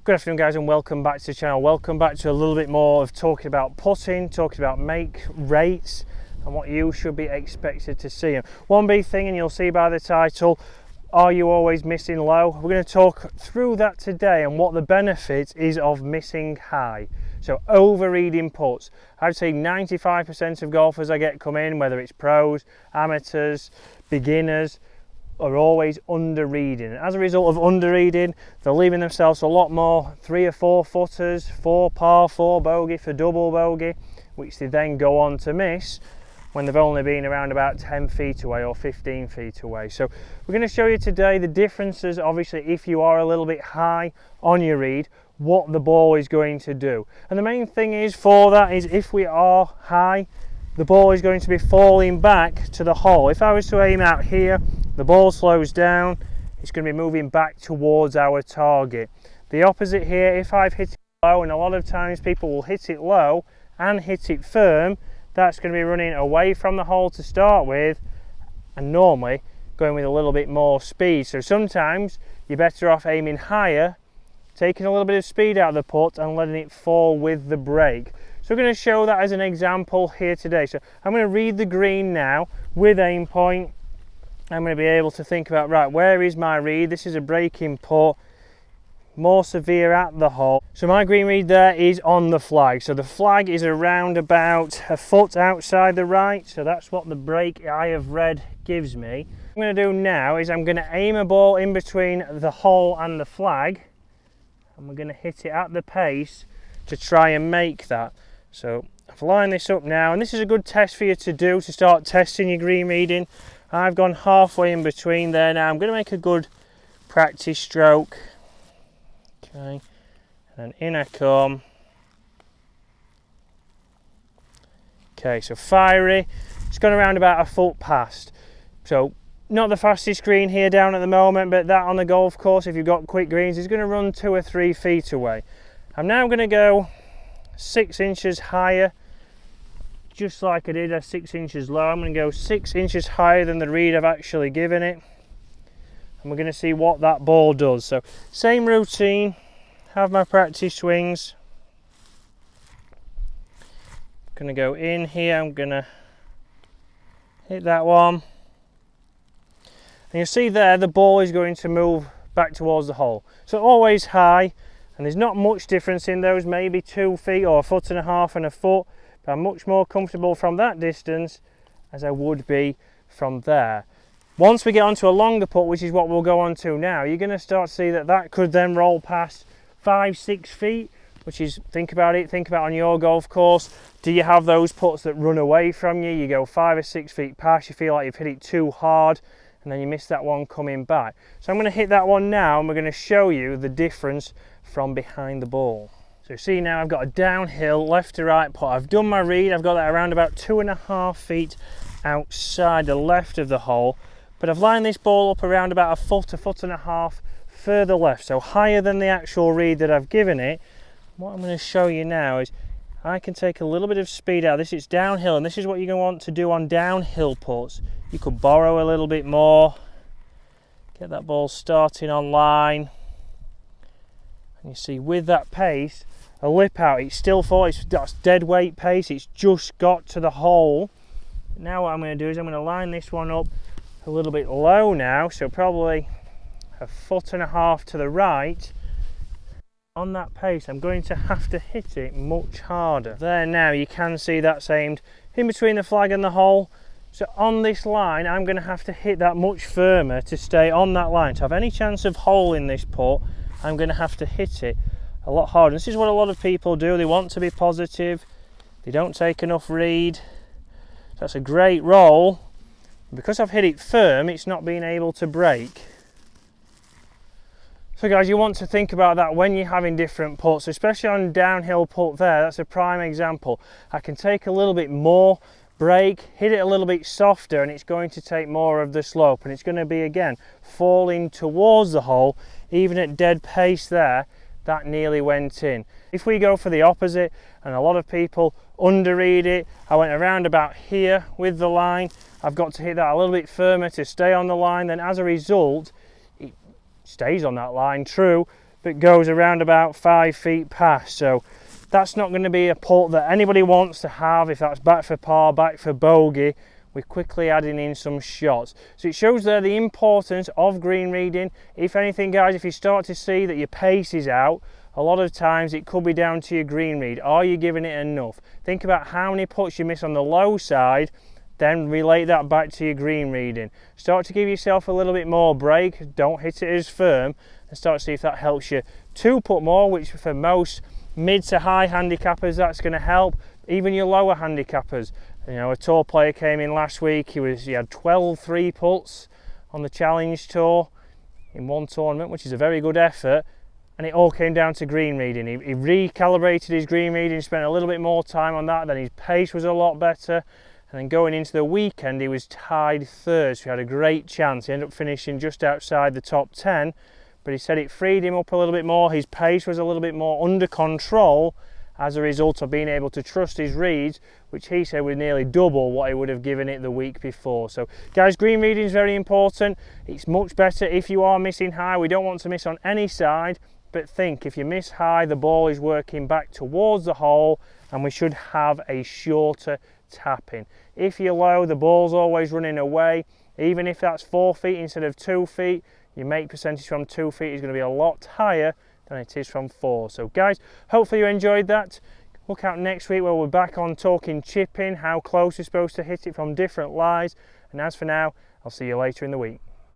Good afternoon guys, and welcome back to the channel. Welcome back to a little bit more of talking about putting, talking about make rates and what you should be expected to see. One big thing, and you'll see by the title, are you always missing low? We're going to talk through that today and what the benefit is of missing high. So overreading putts. I'd say 95% of golfers I get come in, whether it's pros, amateurs, beginners, are always under-reading. As a result of under-reading, they're leaving themselves a lot more 3 or 4 footers, 4 par, 4 bogey for double bogey, which they then go on to miss when they've only been around about 10 feet away or 15 feet away. So we're going to show you today the differences, obviously, if you are a little bit high on your read, what the ball is going to do. And the main thing is for that is if we are high, the ball is going to be falling back to the hole. If I was to aim out here, the ball slows down, it's going to be moving back towards our target. The opposite here, if I've hit it low, and a lot of times people will hit it low and hit it firm, that's going to be running away from the hole to start with, and normally going with a little bit more speed. So sometimes you're better off aiming higher, taking a little bit of speed out of the putt and letting it fall with the break. So we're going to show that as an example here today. So I'm going to read the green now with aim point. I'm going to be able to think about, right, where is my read? This is a breaking putt, more severe at the hole. So my green read there is on the flag. So the flag is around about a foot outside the right. So that's what the break I have read gives me. What I'm going to do now is I'm going to aim a ball in between the hole and the flag, and we're going to hit it at the pace to try and make that. So I've lined this up now, and this is a good test for you to do to start testing your green reading. I've gone halfway in between there now. I'm going to make a good practice stroke. Okay, and then in I come. Okay, so fiery. It's gone around about a foot past. So not the fastest green here down at the moment, but that on the golf course, if you've got quick greens, is going to run 2 or 3 feet away. I'm now going to go 6 inches higher, just like I did at 6 inches low. I'm going to go 6 inches higher than the read I've actually given it, and we're going to see what that ball does. So same routine, have my practice swings. Going to go in here, I'm going to hit that one, and you'll see there the ball is going to move back towards the hole. So always high, and there's not much difference in those, maybe 2 feet or 1.5 feet and a foot, but I'm much more comfortable from that distance as I would be from there. Once we get onto a longer putt, which is what we'll go on to now, you're going to start to see that that could then roll past 5-6 feet, which is, think about on your golf course. Do you have those putts that run away from you? You go 5 or 6 feet past, you feel like you've hit it too hard, and then you miss that one coming back. So I'm going to hit that one now, and we're going to show you the difference from behind the ball. So see, now I've got a downhill left to right putt. I've done my read, I've got that around about 2.5 feet outside the left of the hole, but I've lined this ball up around about a 1.5 feet further left, so higher than the actual read that I've given it. What I'm going to show you now is I can take a little bit of speed out. This is downhill, and this is what you're going to want to do on downhill putts. You could borrow a little bit more, get that ball starting on line, and you see with that pace, a lip out, it's still that's dead weight pace, it's just got to the hole. Now what I'm going to do is I'm going to line this one up a little bit low now, so probably 1.5 feet to the right. On that pace, I'm going to have to hit it much harder. There now, you can see that's aimed in between the flag and the hole. So on this line, I'm going to have to hit that much firmer to stay on that line. To have any chance of holing this putt, I'm going to have to hit it a lot harder. This is what a lot of people do. They want to be positive. They don't take enough read. That's a great roll. Because I've hit it firm, it's not being able to break. So guys, you want to think about that when you're having different putts, especially on downhill putt there. That's a prime example. I can take a little bit more break, hit it a little bit softer, and it's going to take more of the slope, and it's going to be again falling towards the hole. Even at dead pace there, that nearly went in. If we go for the opposite, and a lot of people underread it, I went around about here with the line, I've got to hit that a little bit firmer to stay on the line, then as a result it stays on that line, true, but goes around about 5 feet past. So that's not going to be a putt that anybody wants to have if that's back for par, back for bogey. We're quickly adding in some shots. So it shows there the importance of green reading. If anything, guys, if you start to see that your pace is out, a lot of times it could be down to your green read. Are you giving it enough? Think about how many putts you miss on the low side, then relate that back to your green reading. Start to give yourself a little bit more break. Don't hit it as firm, and start to see if that helps you to putt more, which for most mid to high handicappers, that's going to help. Even your lower handicappers. You know, a tour player came in last week, he had 12 3 putts on the Challenge Tour in one tournament, which is a very good effort, and it all came down to green reading. He recalibrated his green reading, spent a little bit more time on that, then his pace was a lot better, and then going into the weekend he was tied third, so he had a great chance. He ended up finishing just outside the top 10, but he said it freed him up a little bit more, his pace was a little bit more under control, as a result of being able to trust his reads, which he said was nearly double what he would have given it the week before. So guys, green reading is very important. It's much better if you are missing high. We don't want to miss on any side, but think if you miss high, the ball is working back towards the hole, and we should have a shorter tapping. If you're low, the ball's always running away. Even if that's 4 feet instead of 2 feet, your make percentage from 2 feet is going to be a lot higher than it is from 4. So guys, hopefully you enjoyed that. Look out next week where we're back on talking chipping, how close you're supposed to hit it from different lies. And as for now, I'll see you later in the week.